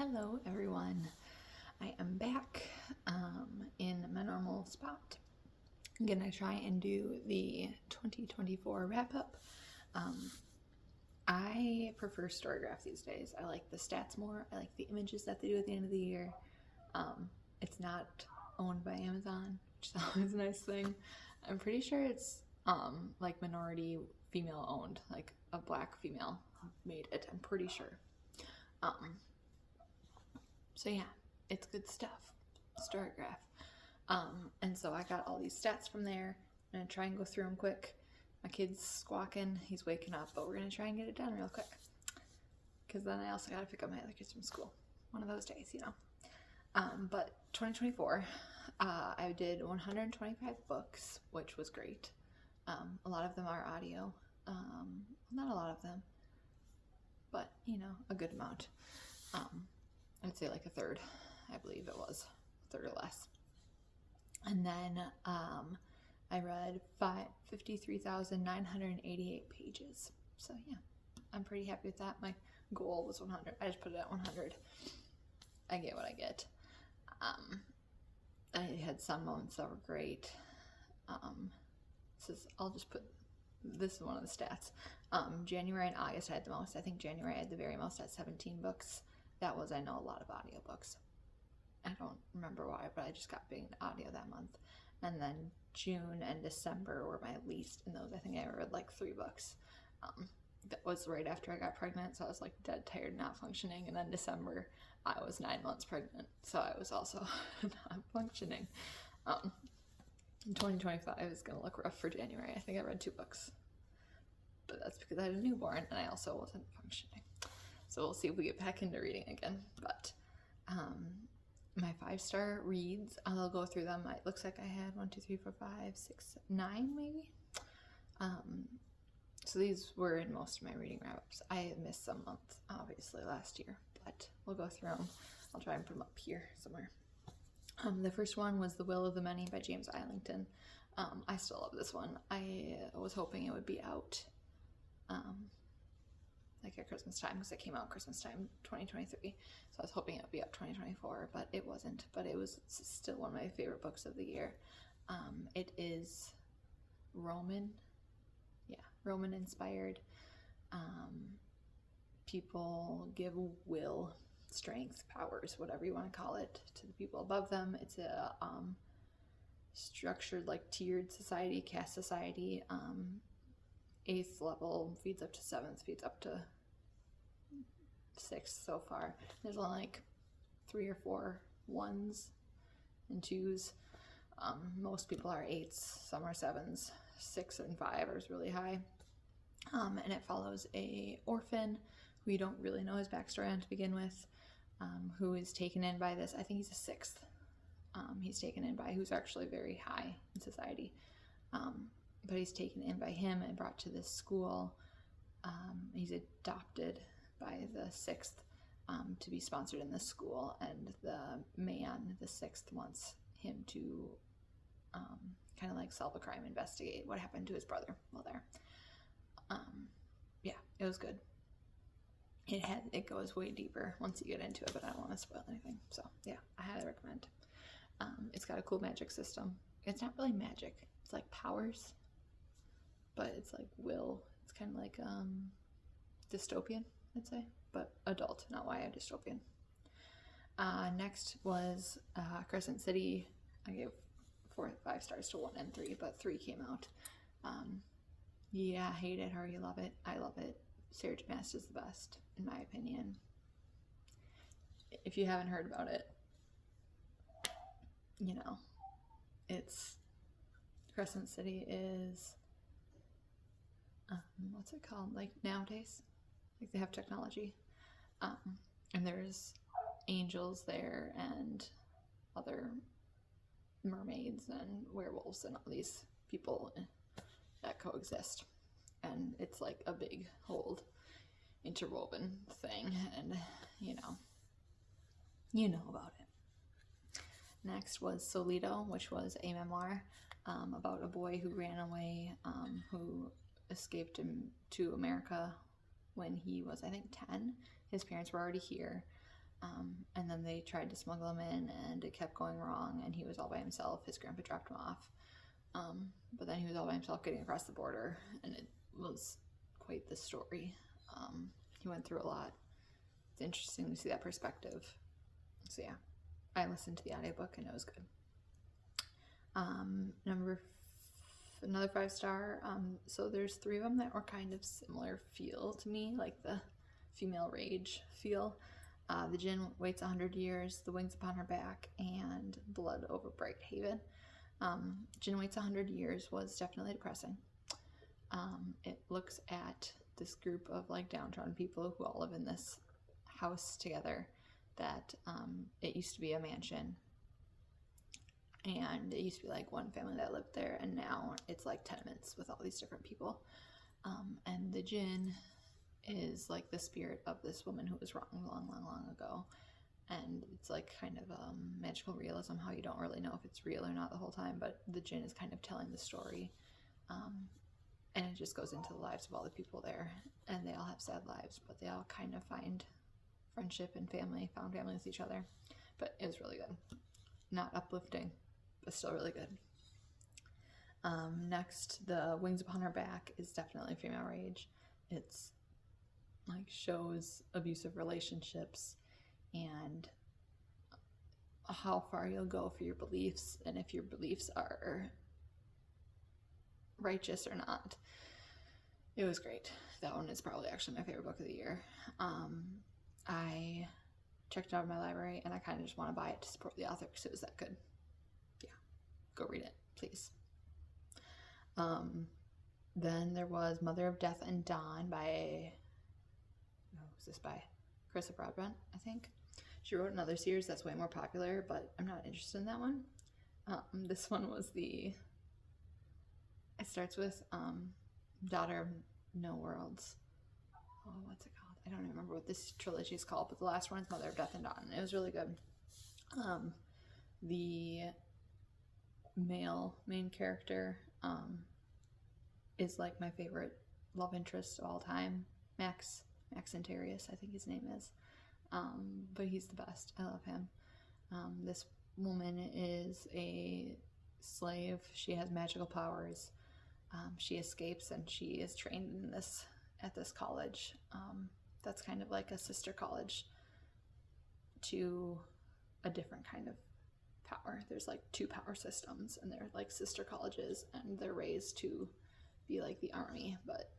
Hello everyone, I am back in my normal spot. I'm gonna try and do the 2024 wrap-up. I prefer Storygraph these days. I like the stats more. I like the images that they do at the end of the year. It's not owned by Amazon, which is always a nice thing. I'm pretty sure it's like minority female owned, like a black female made it, I'm pretty sure. So yeah, it's good stuff. Storygraph. And so I got all these stats from there. I'm gonna try and go through them quick. My kid's squawking, he's waking up, but we're gonna try and get it done real quick. Because then I also gotta pick up my other kids from school. One of those days, you know. But 2024, I did 125 books, which was great. A lot of them are audio. Not a lot of them, but you know, a good amount. I'd say like a third, I believe it was, a third or less. And then I read 53,988 pages. So yeah, I'm pretty happy with that. My goal was 100. I just put it at 100. I get what I get. I had some moments that were great. I'll just put, this is one of the stats. January and August I had the most. I think January I had the very most at 17 books. That was, I know, a lot of audiobooks. I don't remember why, but I just got big into audio that month. And then June and December were my least in those. I think I read like 3 books. That was right after I got pregnant, so I was like dead tired, not functioning. And then December, I was 9 months pregnant, so I was also not functioning. 2025 is gonna look rough for January. I think I read 2 books, but that's because I had a newborn and I also wasn't functioning. So we'll see if we get back into reading again. But my 5-star reads, I'll go through them. It looks like I had 1, 2, 3, 4, 5, 6, 9 maybe. So these were in most of my reading wrap-ups. I missed some months, obviously, last year, but we'll go through them. I'll try and put them up here somewhere. The first one was The Will of the Many by James Islington. I still love this one. I was hoping it would be out like at Christmas time, because it came out Christmas time 2023, so I was hoping it would be out 2024, but it wasn't. But it was still one of my favorite books of the year. It is Roman inspired. People give will, strength, powers, whatever you want to call it, to the people above them. It's a structured, like tiered society, caste society. 8th level feeds up to 7th, feeds up to 6th so far. There's only like 3 or 4 1s and 2s. Most people are 8s, some are 7s. 6 and 5 is really high. And it follows a orphan who you don't really know his backstory on to begin with, who is taken in by this, I think he's a 6th. He's taken in by, who's actually very high in society. But he's taken in by him and brought to this school. He's adopted by the 6th to be sponsored in this school, and the man, the 6th, wants him to kind of like solve a crime, investigate what happened to his brother while there. Yeah, it was good. It goes way deeper once you get into it, but I don't want to spoil anything. So yeah, I highly recommend. It's got a cool magic system. It's not really magic, it's like powers, but it's like will. It's kind of like dystopian, I'd say, but adult, not YA dystopian. Next was Crescent City. I gave 5 stars to 1 and 3, but 3 came out. Yeah, hate it or you love it. I love it. Sarah J. Maas is the best, in my opinion. If you haven't heard about it, you know, it's Crescent City is what's it called, like nowadays, like they have technology, and there's angels there and other mermaids and werewolves and all these people that coexist, and it's like a big whole interwoven thing, and you know about it. Next was Solito, which was a memoir about a boy who ran away, who escaped to America when he was, I think, 10. His parents were already here. And then they tried to smuggle him in, and it kept going wrong, and he was all by himself. His grandpa dropped him off. But then he was all by himself getting across the border, and it was quite the story. He went through a lot. It's interesting to see that perspective. So yeah, I listened to the audiobook and it was good. Another 5-star. So there's 3 of them that were kind of similar feel to me, like the female rage feel. The Djinn Waits 100 Years, The Wings Upon Her Back, and Blood Over Bright Haven. Djinn Waits 100 Years was definitely depressing. It looks at this group of like downtrodden people who all live in this house together that it used to be a mansion, and it used to be like one family that lived there, and now it's like tenements with all these different people. And the Djinn is like the spirit of this woman who was wrong long ago, and it's like kind of magical realism, how you don't really know if it's real or not the whole time, but the Djinn is kind of telling the story, and it just goes into the lives of all the people there, and they all have sad lives, but they all kind of find friendship and found family with each other. But it was really good. Not uplifting, but still really good. Next, The Wings Upon Her Back is definitely female rage. It's like shows abusive relationships and how far you'll go for your beliefs, and if your beliefs are righteous or not. It was great. That one is probably actually my favorite book of the year. I checked it out in my library, and I kind of just want to buy it to support the author because it was that good. Yeah, go read it, please. Then there was Mother of Death and Dawn by Carissa Broadbent, I think. She wrote another series that's way more popular, but I'm not interested in that one. This one was it starts with Daughter of No Worlds. Oh, what's it called? I don't remember what this trilogy is called, but the last one is Mother of Death and Dawn. It was really good. The male main character is like my favorite love interest of all time. Max Antarius, I think his name is. But he's the best. I love him. This woman is a slave. She has magical powers. She escapes, and she is trained at this college. That's kind of like a sister college to a different kind of power. There's like 2 power systems, and they're like sister colleges, and they're raised to be like the army, but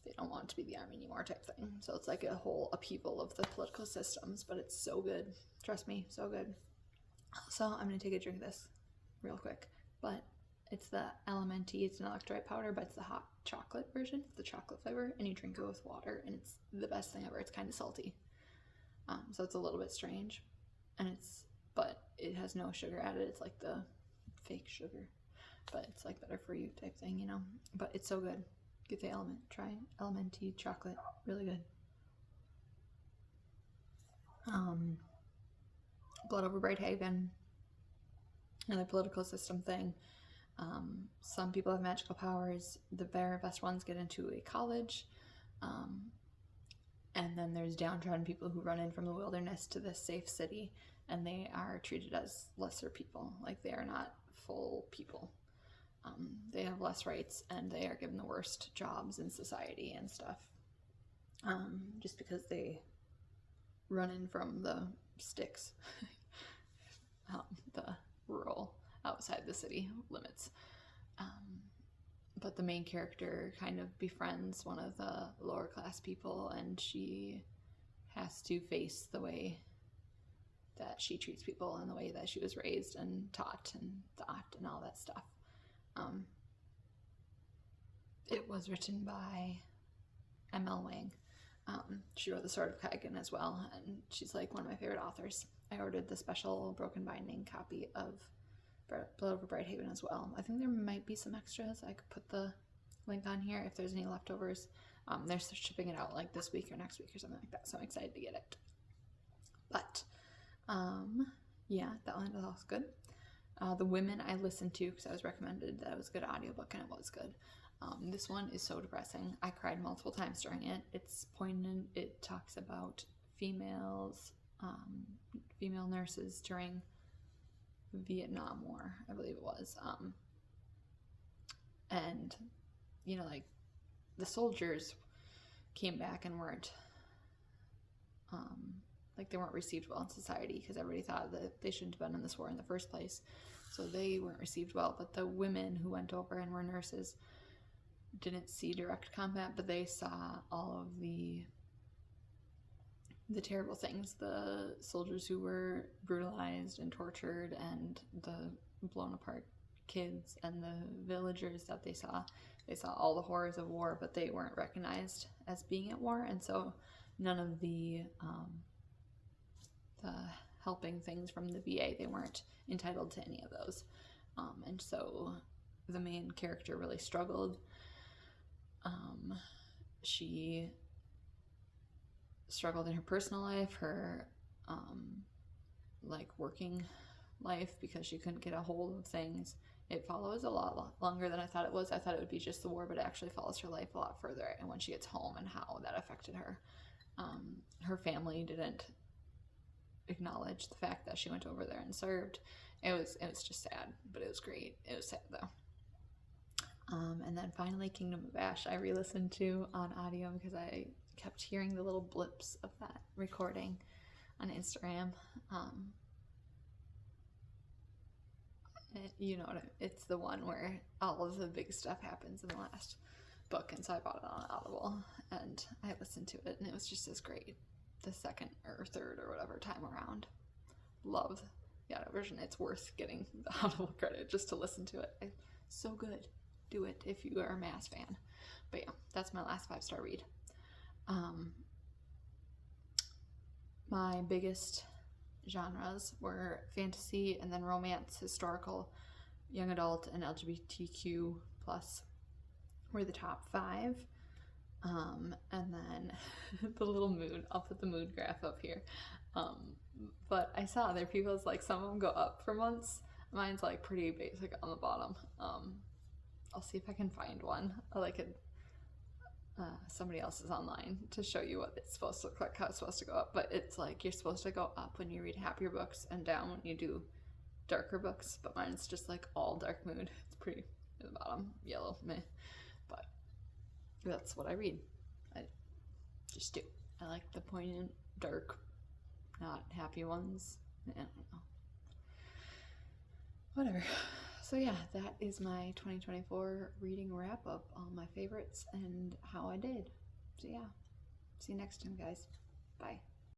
they don't want to be the army anymore type thing. So it's like a whole upheaval of the political systems, but it's so good. Trust me, so good. So I'm going to take a drink of this real quick, but it's the Elementi. It's an electrolyte powder, but it's the hot chocolate version. It's the chocolate flavor, and you drink it with water, and it's the best thing ever. It's kind of salty. So it's a little bit strange, but it has no sugar added. It's like the fake sugar, but it's like better for you type thing, you know, but it's so good. Get the try Elementi chocolate, really good. Blood Over Bright Haven, another political system thing. Some people have magical powers. The very best ones get into a college, and then there's downtrodden people who run in from the wilderness to this safe city, and they are treated as lesser people, like they are not full people. They have less rights, and they are given the worst jobs in society and stuff, just because they run in from the sticks, the rural outside the city limits. But the main character kind of befriends one of the lower class people, and she has to face the way that she treats people and the way that she was raised and taught and thought and all that stuff. It was written by M.L. Wang. She wrote The Sword of Kaigan as well, and she's like one of my favorite authors. I ordered the special broken binding copy of Blood Over Bright Haven as well. I think there might be some extras. I could put the link on here if there's any leftovers. They're shipping it out like this week or next week or something like that, so I'm excited to get it. But yeah, that one was also good. The Women I listened to because I was recommended that it was a good audiobook, and it was good. This one is so depressing. I cried multiple times during it. It's poignant. It talks about females, female nurses during Vietnam War, I believe it was. And, you know, like, the soldiers came back and weren't, like, they weren't received well in society because everybody thought that they shouldn't have been in this war in the first place. So they weren't received well. But the women who went over and were nurses didn't see direct combat, but they saw all of the terrible things, the soldiers who were brutalized and tortured, and the blown apart kids and the villagers that they saw. They saw all the horrors of war, but they weren't recognized as being at war, and so none of the helping things from the VA, they weren't entitled to any of those. And so the main character really struggled. She struggled in her personal life, her like working life, because she couldn't get a hold of things. It follows a lot longer than I thought it was. I thought it would be just the war, but it actually follows her life a lot further, and when she gets home and how that affected her. Her family didn't acknowledge the fact that she went over there and served. It was just sad, but it was great. It was sad though. And then finally, Kingdom of Ash, I re-listened to on audio because I kept hearing the little blips of that recording on Instagram. You know what it's the one where all of the big stuff happens in the last book, and so I bought it on Audible and I listened to it, and it was just as great the second or third or whatever time around. Love the audio version. It's worth getting the Audible credit just to listen to it. So good. Do it if you are a Mass fan. But yeah, that's my last 5-star read. My biggest genres were fantasy, and then romance, historical, young adult, and LGBTQ plus were the top 5. And then the little mood, I'll put the mood graph up here. But I saw other people's, like, some of them go up for months. Mine's like pretty basic on the bottom. I'll see if I can find one. I like it. Somebody else is online to show you what it's supposed to look like, how it's supposed to go up. But it's like you're supposed to go up when you read happier books and down when you do darker books. But mine's just like all dark mood. It's pretty at the bottom, yellow, meh. But that's what I read. I just do. I like the poignant, dark, not happy ones. I don't know. Whatever. So yeah, that is my 2024 reading wrap up, all my favorites and how I did. So yeah, see you next time, guys. Bye.